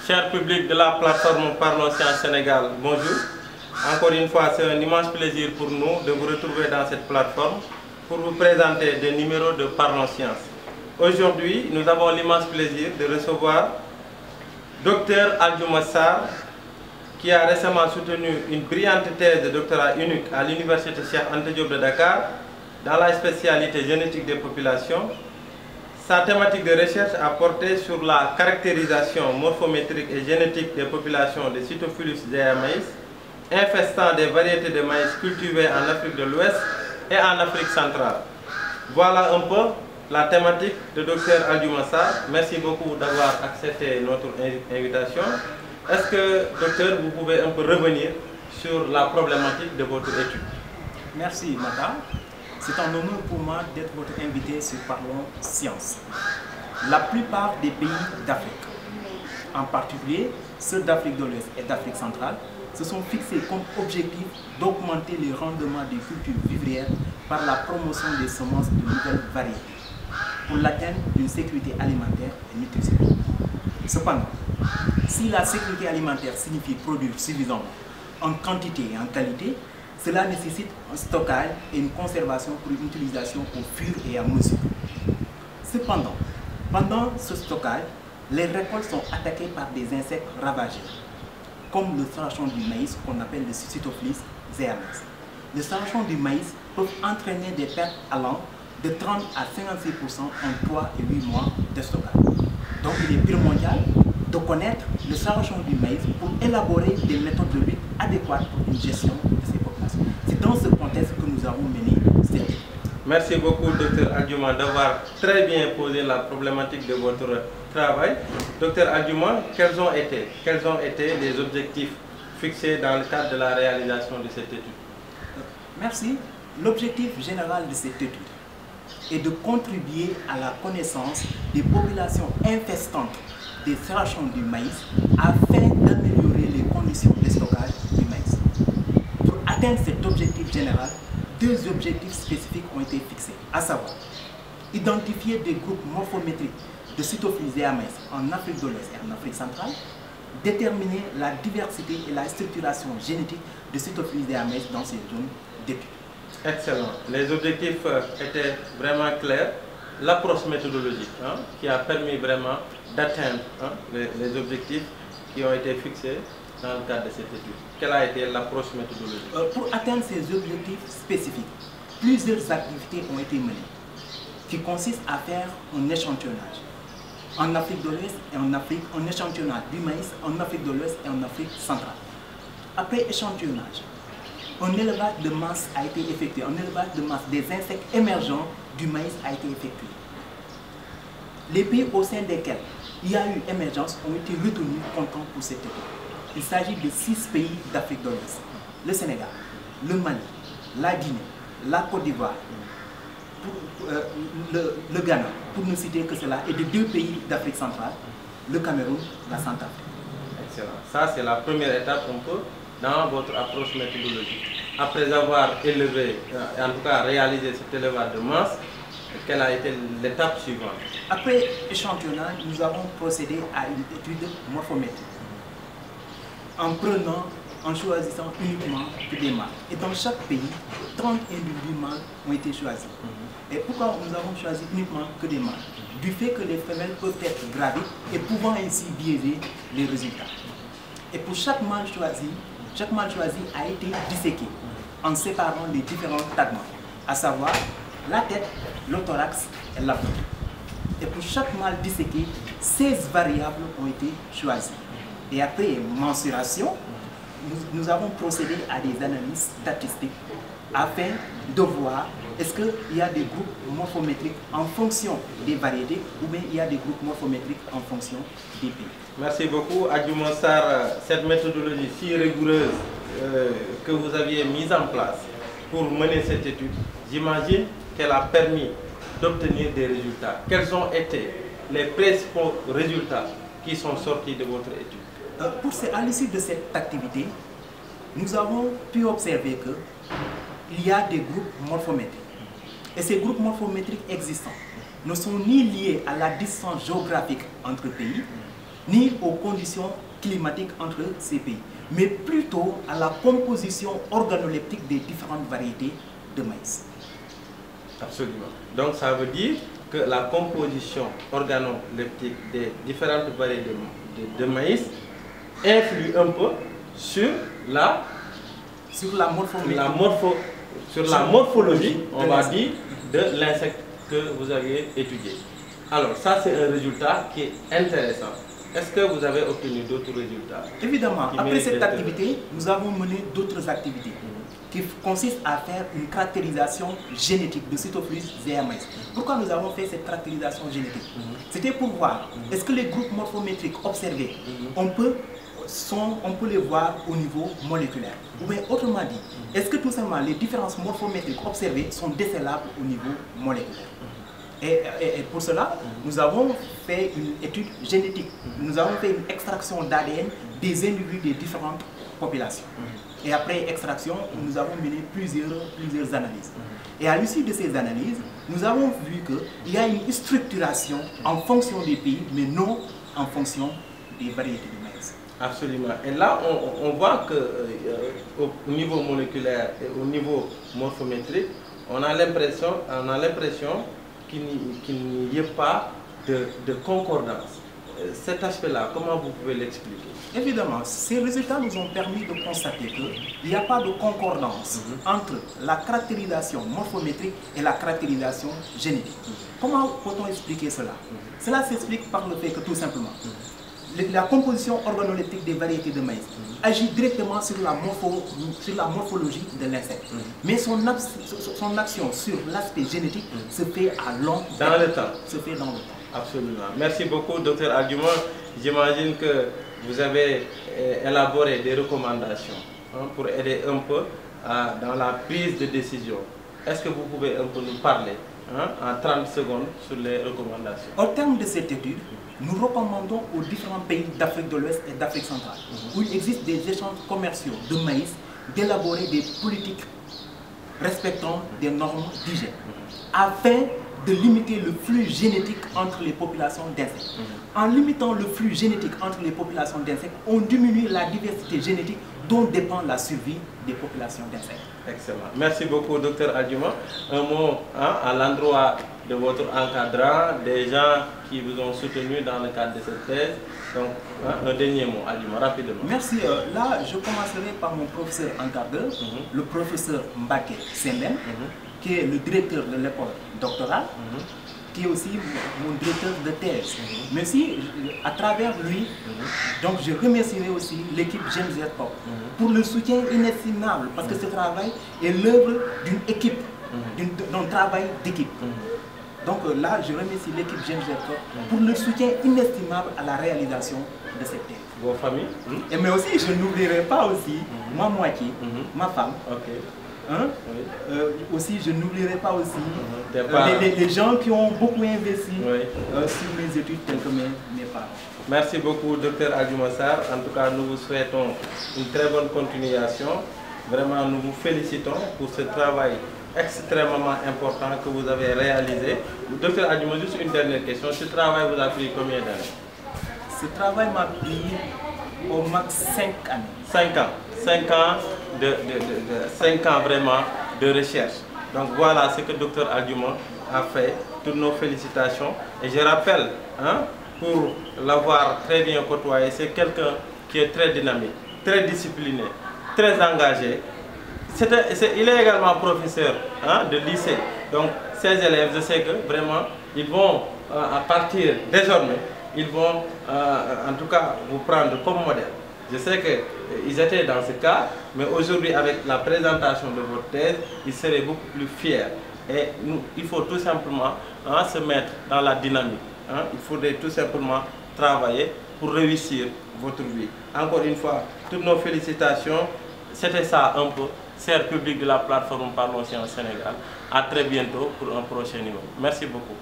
Cher public de la plateforme Parlons Sciences Sénégal, bonjour. Encore une fois, c'est un immense plaisir pour nous de vous retrouver dans cette plateforme pour vous présenter des numéros de Parlons Sciences. Aujourd'hui, nous avons l'immense plaisir de recevoir Dr Aldiouma Sarr, qui a récemment soutenu une brillante thèse de doctorat unique à l'Université Cheikh Anta Diop de Dakar dans la spécialité génétique des populations. Sa thématique de recherche a porté sur la caractérisation morphométrique et génétique des populations de Cytophilus zea maïs, infestant des variétés de maïs cultivées en Afrique de l'Ouest et en Afrique centrale. Voilà un peu la thématique de Dr Aldiouma Sarr. Merci beaucoup d'avoir accepté notre invitation. Est-ce que, docteur, vous pouvez un peu revenir sur la problématique de votre étude? Merci, madame. C'est un honneur pour moi d'être votre invité sur Parlons Sciences. La plupart des pays d'Afrique, en particulier ceux d'Afrique de l'Ouest et d'Afrique centrale, se sont fixés comme objectif d'augmenter les rendements des cultures vivrières par la promotion des semences de nouvelles variétés pour l'atteinte d'une sécurité alimentaire et nutritionnelle. Cependant, si la sécurité alimentaire signifie produire suffisamment en quantité et en qualité, cela nécessite un stockage et une conservation pour une utilisation au fur et à mesure. Cependant, pendant ce stockage, les récoltes sont attaquées par des insectes ravageurs, comme le sarrasin du maïs qu'on appelle le Cytophilus zea maïs. Le sarrasin du maïs peut entraîner des pertes allant de 30 à 56% en 3 et 8 mois de stockage. Donc il est primordial de connaître le sarrasin du maïs pour élaborer des méthodes de lutte adéquates pour une gestion de ces populations. C'est dans ce contexte que nous avons mené cette étude. Merci beaucoup, Dr Aldiouma, d'avoir très bien posé la problématique de votre travail. Dr Aldiouma, quels ont été les objectifs fixés dans le cadre de la réalisation de cette étude? Merci. L'objectif général de cette étude est de contribuer à la connaissance des populations infestantes des sarrasins du maïs afin d'améliorer les conditions de stockage du maïs. Pour atteindre cet objectif général, deux objectifs spécifiques ont été fixés, à savoir identifier des groupes morphométriques de Cytophilus zea maïs en Afrique de l'Ouest et en Afrique centrale, déterminer la diversité et la structuration génétique de Cytophilus zea maïs dans ces zones d'études. Excellent. Les objectifs étaient vraiment clairs. L'approche méthodologique qui a permis vraiment d'atteindre les objectifs qui ont été fixés dans le cadre de cette étude. Quelle a été l'approche méthodologique? Pour atteindre ces objectifs spécifiques, plusieurs activités ont été menées qui consistent à faire un échantillonnage en Afrique de l'Ouest et en Afrique, un échantillonnage du maïs en Afrique de l'Ouest et en Afrique centrale. Après échantillonnage, un élevage de masse a été effectué, un élevage de masse des insectes émergents du maïs a été effectué. Les pays au sein desquels il y a eu émergence ont été retenus comptant pour cette étude. Il s'agit de 6 pays d'Afrique de l'Ouest: le Sénégal, le Mali, la Guinée, la Côte d'Ivoire, le Ghana, pour ne citer que cela, et de 2 pays d'Afrique centrale, le Cameroun, la Centrafrique. Excellent. Ça, c'est la première étape un peu dans votre approche méthodologique. Après avoir élevé, en tout cas réalisé cet élevage de masse, quelle a été l'étape suivante? Après échantillonnage, nous avons procédé à une étude morphométrique en choisissant uniquement que des mâles. Et dans chaque pays, 30 individus mâles ont été choisis. Et pourquoi nous avons choisi uniquement que des mâles? Du fait que les femelles peuvent être gravides et pouvant ainsi biaiser les résultats. Et pour chaque mâle choisi a été disséqué en séparant les différents fragments, à savoir la tête, le thorax et l'abdomen. Et pour chaque mâle disséqué, 16 variables ont été choisies. Et après mensuration, nous avons procédé à des analyses statistiques afin de voir est-ce qu'il y a des groupes morphométriques en fonction des variétés ou bien il y a des groupes morphométriques en fonction des pays. Merci beaucoup, Aldiouma Sarr. Cette méthodologie si rigoureuse que vous aviez mise en place pour mener cette étude, j'imagine qu'elle a permis d'obtenir des résultats. Quels ont été les principaux résultats qui sont sortis de votre étude? À l'issue de cette activité, nous avons pu observer qu'il y a des groupes morphométriques. Et ces groupes morphométriques existants ne sont ni liés à la distance géographique entre pays, ni aux conditions climatiques entre ces pays, mais plutôt à la composition organoleptique des différentes variétés de maïs. Absolument. Donc ça veut dire que la composition organoleptique des différentes variétés de maïs influe un peu sur la morphologie, on va dire, de l'insecte que vous avez étudié. Alors ça c'est un résultat qui est intéressant. Est-ce que vous avez obtenu d'autres résultats? Évidemment, après cette activité, nous avons mené d'autres activités qui consistent à faire une caractérisation génétique de Cytophilus zeae-maïs. Pourquoi nous avons fait cette caractérisation génétique? C'était pour voir, est-ce que les groupes morphométriques observés, on peut les voir au niveau moléculaire. Ou bien autrement dit, est-ce que tout simplement les différences morphométriques observées sont décelables au niveau moléculaire? Et pour cela, nous avons fait une étude génétique. Nous avons fait une extraction d'ADN des individus des différentes populations. Et après extraction, nous avons mené plusieurs analyses. Et à l'issue de ces analyses, nous avons vu qu'il y a une structuration en fonction des pays, mais non en fonction des variétés de maïs. Absolument. Et là, on voit qu'au niveau moléculaire et au niveau morphométrique, on a l'impression qu'il n'y ait pas de concordance. Cet aspect-là, comment vous pouvez l'expliquer? Évidemment, ces résultats nous ont permis de constater qu'il n'y a pas de concordance entre la caractérisation morphométrique et la caractérisation génétique. Comment peut-on expliquer cela? Cela s'explique par le fait que tout simplement, la composition organoleptique des variétés de maïs agit directement sur la morphologie de l'insecte. Mais son action sur l'aspect génétique se fait à long terme. Dans le temps. Se fait dans le temps. Absolument. Merci beaucoup, Dr Argument. J'imagine que vous avez élaboré des recommandations pour aider un peu dans la prise de décision. Est-ce que vous pouvez un peu nous parler en 30 secondes sur les recommandations? Au terme de cette étude, nous recommandons aux différents pays d'Afrique de l'Ouest et d'Afrique centrale, où il existe des échanges commerciaux de maïs, d'élaborer des politiques respectant des normes d'hygiène, afin de limiter le flux génétique entre les populations d'insectes. En limitant le flux génétique entre les populations d'insectes, on diminue la diversité génétique dont dépend la survie des populations d'insectes. Excellent. Merci beaucoup, Dr Argument. Un mot à l'endroit de votre encadrant, des gens qui vous ont soutenu dans le cadre de cette thèse. Donc, un dernier mot, Argument, rapidement. Merci. Là, je commencerai par mon professeur encadreur, le professeur Mbake Senden, qui est le directeur de l'école doctorale, qui est aussi mon directeur de thèse. Mais si, à travers lui, donc je remercierai aussi l'équipe James J.Cobb pour le soutien inestimable, parce que ce travail est l'œuvre d'une équipe, d'un travail d'équipe. Donc là, je remercie l'équipe James J.Cobb pour le soutien inestimable à la réalisation de cette thèse. Vos familles? Et mais aussi, je n'oublierai pas aussi ma moitié, ma femme. Aussi, je n'oublierai pas aussi les gens qui ont beaucoup investi sur mes études, tels que mes parents. Merci beaucoup, Dr Argument Sarr. En tout cas, nous vous souhaitons une très bonne continuation. Vraiment, nous vous félicitons pour ce travail extrêmement important que vous avez réalisé. Dr Argument, juste une dernière question. Ce travail vous a pris combien d'années? Ce travail m'a pris au max 5 années. 5 ans. 5 ans vraiment de recherche. Donc voilà ce que Dr Argument a fait. Toutes nos félicitations. Et je rappelle, pour l'avoir très bien côtoyé, c'est quelqu'un qui est très dynamique, très discipliné, très engagé. Il est également professeur de lycée. Donc ces élèves, je sais que vraiment, ils vont, à partir désormais, ils vont en tout cas vous prendre comme modèle. Je sais qu'ils étaient dans ce cas, mais aujourd'hui, avec la présentation de votre thèse, ils seraient beaucoup plus fiers. Et il faut tout simplement se mettre dans la dynamique. Il faudrait tout simplement travailler pour réussir votre vie. Encore une fois, toutes nos félicitations. C'était ça un peu, cher public de la plateforme Parlons Sciences Sénégal. À très bientôt pour un prochain numéro. Merci beaucoup.